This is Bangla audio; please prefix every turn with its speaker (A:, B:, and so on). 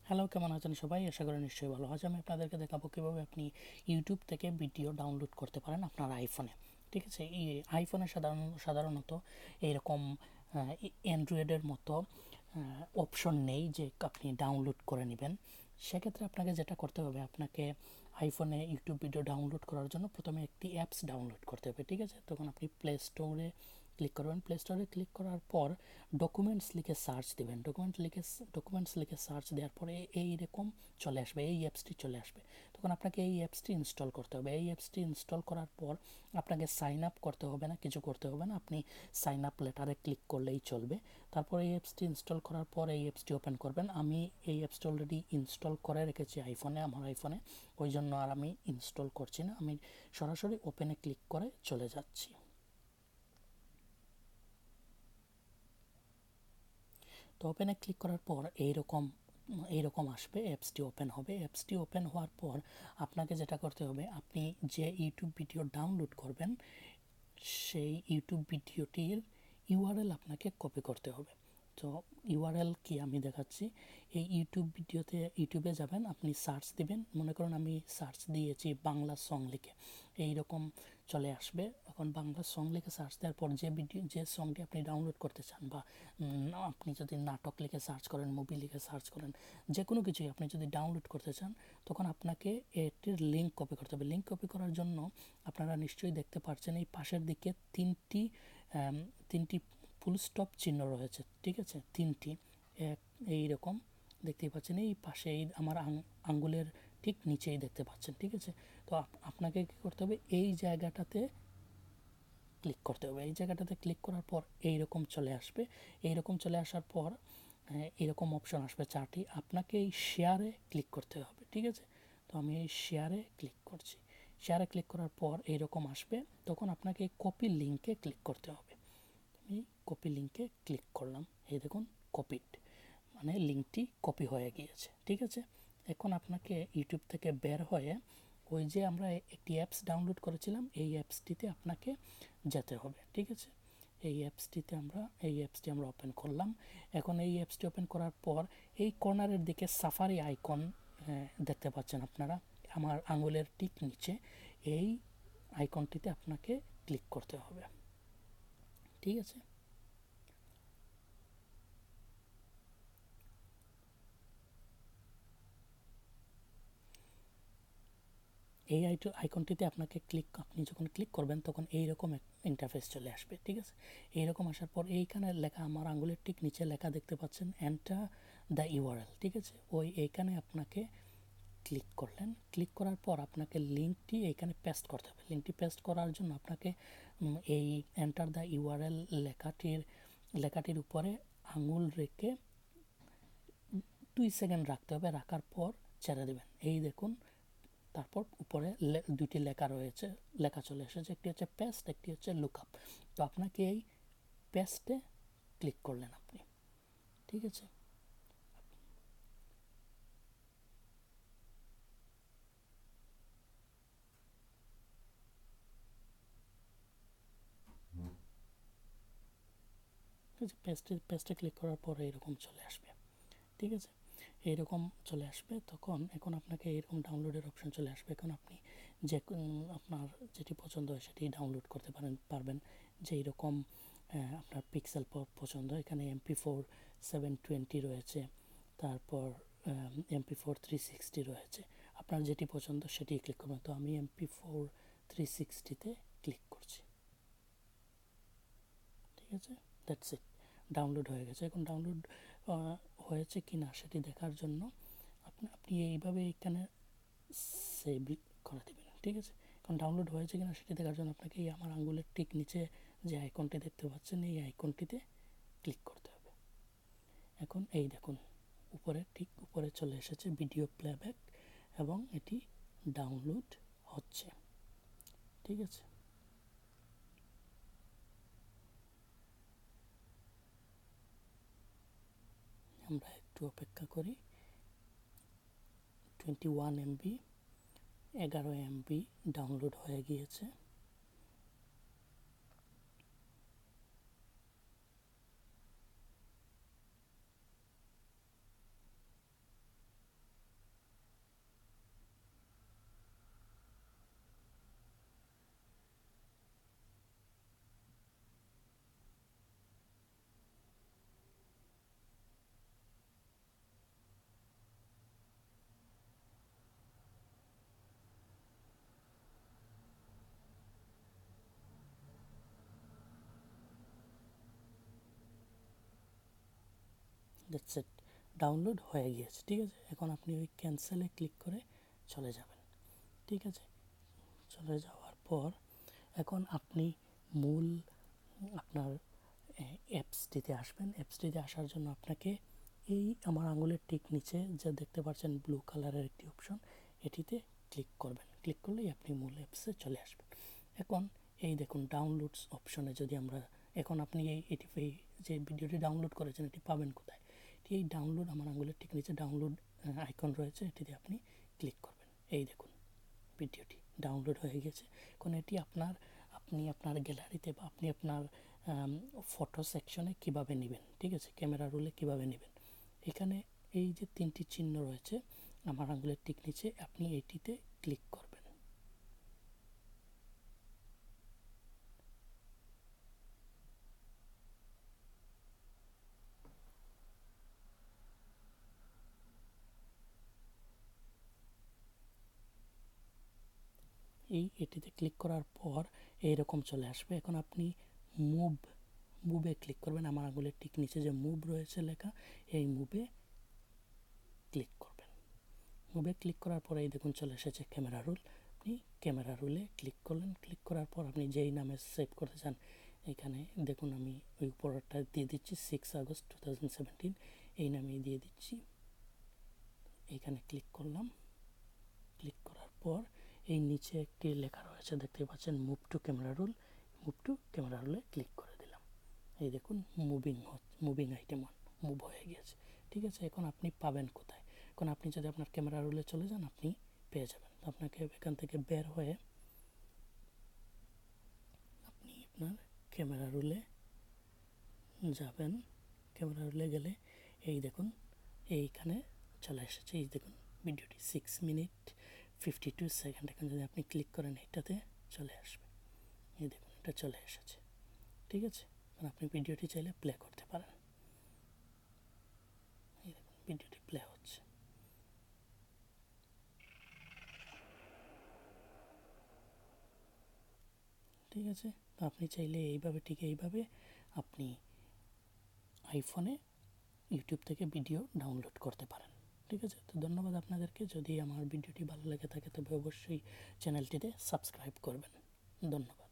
A: হ্যালো, কেমন আছেন সবাই? আশা করি নিশ্চয়ই ভালো। আজ আমি আপনাদেরকে দেখাবো কীভাবে আপনি ইউটিউব থেকে ভিডিও ডাউনলোড করতে পারেন আপনার আইফোনে। ঠিক আছে, এই আইফোনে সাধারণত এইরকম অ্যান্ড্রয়েডের মতো অপশন নেই যে আপনি ডাউনলোড করে নেবেন। সেক্ষেত্রে আপনাকে যেটা করতে হবে, আপনাকে আইফোনে ইউটিউব ভিডিও ডাউনলোড করার জন্য প্রথমে একটি অ্যাপস ডাউনলোড করতে হবে। ঠিক আছে, তখন আপনি প্লে স্টোরে ক্লিক করবেন। প্লে স্টোরে ক্লিক করার পর ডকুমেন্টস লিখে সার্চ দেবেন। ডকুমেন্টস লিখে সার্চ দেওয়ার পরে এইরকম চলে আসবে, এই অ্যাপসটি চলে আসবে। তখন আপনাকে এই অ্যাপসটি ইনস্টল করতে হবে। এই অ্যাপসটি ইনস্টল করার পর আপনাকে সাইন আপ করতে হবে না, কিছু করতে হবে না। আপনি সাইন আপ লেটারে ক্লিক করলেই চলবে। তারপর এই অ্যাপসটি ইনস্টল করার পর এই অ্যাপসটি ওপেন করবেন। আমি এই অ্যাপসটি অলরেডি ইনস্টল করে রেখেছি আমার আইফোনে, ওই জন্য আর আমি ইনস্টল করছি না। আমি সরাসরি ওপেনে ক্লিক করে চলে যাচ্ছি। তো ওপেনে ক্লিক করার পর এইরকম আসবে, অ্যাপসটি ওপেন হবে। অ্যাপসটি ওপেন হওয়ার পর আপনাকে যেটা করতে হবে, আপনি যে ইউটিউব ভিডিও ডাউনলোড করবেন সেই ইউটিউব ভিডিওটির ইউআরএল আপনাকে কপি করতে হবে। তো ইউআরএল কি আমি দেখাচ্ছি। এই ইউটিউবে যাবেন, আপনি সার্চ দিবেন। মনে করুন আমি সার্চ দিয়েছি বাংলা সং লিখে, এইরকম চলে আসবে। এখন বাংলা সং লিখে সার্চ দেওয়ার পর যে সংটি আপনি ডাউনলোড করতে চান, বা আপনি যদি নাটক লিখে সার্চ করেন, মুভি লিখে সার্চ করেন, যে কোনো কিছুই আপনি যদি ডাউনলোড করতে চান, তখন আপনাকে এটির লিঙ্ক কপি করতে হবে। লিঙ্ক কপি করার জন্য আপনারা নিশ্চয়ই দেখতে পাচ্ছেন এই পাশের দিকে তিনটি ফুল স্টপ চিহ্ন রয়েছে। ঠিক আছে, তিনটি এইরকম দেখতেই পাচ্ছেন, এই পাশে আমার আঙ্গুলের ঠিক নিচেই দেখতে পাচ্ছেন। ঠিক আছে, তো আপনাকে কী করতে হবে, এই জায়গাটাতে ক্লিক করতে হবে। এই জায়গাটাতে ক্লিক করার পর এইরকম চলে আসবে। এইরকম চলে আসার পর এরকম অপশন আসবে চারটি। আপনাকে এই শেয়ারে ক্লিক করতে হবে। ঠিক আছে, তো আমি এই শেয়ারে ক্লিক করছি। শেয়ারে ক্লিক করার পর এইরকম আসবে। তখন আপনাকে কপি লিঙ্কে ক্লিক করতে হবে। আমি কপি লিঙ্কে ক্লিক করলাম, এই দেখুন কপিড, মানে লিঙ্কটি কপি হয়ে গিয়েছে। ঠিক আছে, এখন আপনাকে ইউটিউব থেকে বের হয়ে ওই যে আমরা একটি অ্যাপস ডাউনলোড করেছিলাম, এই অ্যাপসটিতে আপনাকে যেতে হবে। ঠিক আছে, এই অ্যাপসটি আমরা ওপেন করলাম। এখন এই অ্যাপসটি ওপেন করার পর এই কর্নারের দিকে সাফারি আইকন দেখতে পাচ্ছেন আপনারা, আমার আঙুলের ঠিক নিচে এই আইকনটিতে আপনাকে ক্লিক করতে হবে। ঠিক আছে, এই আইকনটিতে আপনি যখন ক্লিক করবেন তখন এইরকম ইন্টারফেস চলে আসবে। ঠিক আছে, এইরকম আসার পর এইখানে লেখা, আমার আঙুলের ঠিক নিচে লেখা দেখতে পাচ্ছেন এন্টার দ্য ইউআরএল। ঠিক আছে, এইখানে আপনাকে ক্লিক করলেন। ক্লিক করার পর আপনাকে লিঙ্কটি এইখানে পেস্ট করতে হবে। লিঙ্কটি পেস্ট করার জন্য আপনাকে এই এন্টার দ্য ইউআরএল লেখাটির উপরে আঙুল রেখে 2 সেকেন্ড রাখতে হবে। রাখার পর ছেড়ে দেবেন। এই দেখুন, তারপর উপরে দুটি লেখা চলে এসেছে, একটি হচ্ছে পেস্ট, একটি হচ্ছে লুকআপ। তো আপনাকে এই পেস্টে ক্লিক করলেন আপনি। ঠিক আছে, পেস্টে ক্লিক করার পর এইরকম চলে আসবে। ঠিক আছে, এইরকম চলে আসবে। এখন আপনাকে এরকম ডাউনলোডের অপশন চলে আসবে। এখন আপনি যে আপনার যেটি পছন্দ হয় সেটি ডাউনলোড করতে পারবেন। যে এরকম আপনার পিক্সেল পছন্দ, এখানে MP4 720 রয়েছে, তারপর MP4 360 রয়েছে। আপনার যেটি পছন্দ সেটি ক্লিক করবেন। তো আমি MP4 360-তে ক্লিক করছি। ঠিক আছে, দ্যাটস ইট, ডাউনলোড হয়ে গেছে। এখন ডাউনলোড হয়েছে কি না সেটি দেখার জন্য আপনি এইভাবে এখানে সেভ করে দেবেন। ঠিক আছে, এখন ডাউনলোড হয়েছে কিনা সেটি দেখার জন্য আপনাকে এই আমার আঙ্গুলের ঠিক নিচে যে আইকনটি দেখতে পাচ্ছেন, এই আইকনটিতে ক্লিক করতে হবে। এখন এই দেখুন, ঠিক উপরে চলে এসেছে ভিডিও প্লেব্যাক, এবং এটি ডাউনলোড হচ্ছে। ঠিক আছে, আমরা একটু অপেক্ষা করি। 21 MB 11 MB ডাউনলোড হয়ে গিয়েছে। দ্যাটস ইট, ডাউনলোড হয়ে গিয়েছে। ঠিক আছে, এখন আপনি ওই ক্যান্সেলে ক্লিক করে চলে যাবেন। ঠিক আছে, চলে যাওয়ার পর এখন আপনি মূল আপনার অ্যাপসটিতে আসবেন। অ্যাপসটিতে আসার জন্য আপনাকে এই আমার আঙুলের ঠিক নিচে যে দেখতে পাচ্ছেন ব্লু কালারের একটি অপশন, এটিতে ক্লিক করবেন। ক্লিক করলেই আপনি মূল অ্যাপসে চলে আসবেন। এখন এই দেখুন ডাউনলোডস অপশনে যদি আমরা, এখন আপনি এটি যে ভিডিওটি ডাউনলোড করেছেন এটি পাবেন কোথায়? এই ডাউনলোড আমার আঙুলের ঠিক নিচে ডাউনলোড আইকন রয়েছে, এটিতে আপনি ক্লিক করবেন। এই দেখুন ভিডিওটি ডাউনলোড হয়ে গেছে। এখন এটি আপনি আপনার গ্যালারিতে বা আপনি আপনার ফটো সেকশনে কিভাবে নেবেন, ঠিক আছে, ক্যামেরা রোলে কিভাবে নেবেন, এখানে এই যে 3টি চিহ্ন রয়েছে আমার আঙুলের ঠিক নিচে, আপনি এটিতে ক্লিক করবেন। এটিতে ক্লিক করার পর এইরকম চলে আসবে। এখন আপনি মুভে ক্লিক করবেন। আমার আঙুলের ঠিক নিচে যে মুভ রয়েছে লেখা, এই মুভে ক্লিক করবেন। মুভে ক্লিক করার পরে এই দেখুন চলে এসেছে ক্যামেরা রোল। আপনি ক্যামেরা রোলে ক্লিক করলেন। ক্লিক করার পর আপনি যেই নামে সেভ করতে চান, এখানে দেখুন আমি ওই উপরটা দিয়ে দিচ্ছি 6 আগস্ট 2017, এই নামেই দিয়ে দিচ্ছি। এখানে ক্লিক করলাম। ক্লিক করার পর এই নিচে একটি লেখা রয়েছে দেখতে পাচ্ছেন move to camera roll, move to camera রোলে ক্লিক করে দিলাম। এই দেখুন মুভিং আইটেম মুভ হয়ে গিয়েছে। ঠিক আছে, এখন আপনি পাবেন কোথায়? এখন আপনি যদি আপনার ক্যামেরা রোলে চলে যান আপনি পেয়ে যাবেন। আপনাকে এখান থেকে বের হয়ে আপনি আপনার ক্যামেরা রোলে যাবেন। ক্যামেরা রোলে গেলে এই দেখুন এইখানে চলে এসেছে। এই দেখুন ভিডিওটি 6 মিনিট 52 সেকেন্ড। এখন যদি আপনি ক্লিক করেন এটাতে চলে আসবে। এই দেখুন এটা চলে এসেছে। ঠিক আছে, এখন আপনি ভিডিওটি চাইলে প্লে করতে পারেন। এই দেখুন ভিডিওটি প্লে হচ্ছে। ঠিক আছে, তো আপনি চাইলে এইভাবে, ঠিক এইভাবে আপনি আইফোনে ইউটিউব থেকে ভিডিও ডাউনলোড করতে পারেন। ঠিক আছে, তো ধন্যবাদ আপনাদেরকে। যদি আমার ভিডিওটি ভালো লেগে থাকে তবে অবশ্যই চ্যানেলটিতে সাবস্ক্রাইব করবেন। ধন্যবাদ।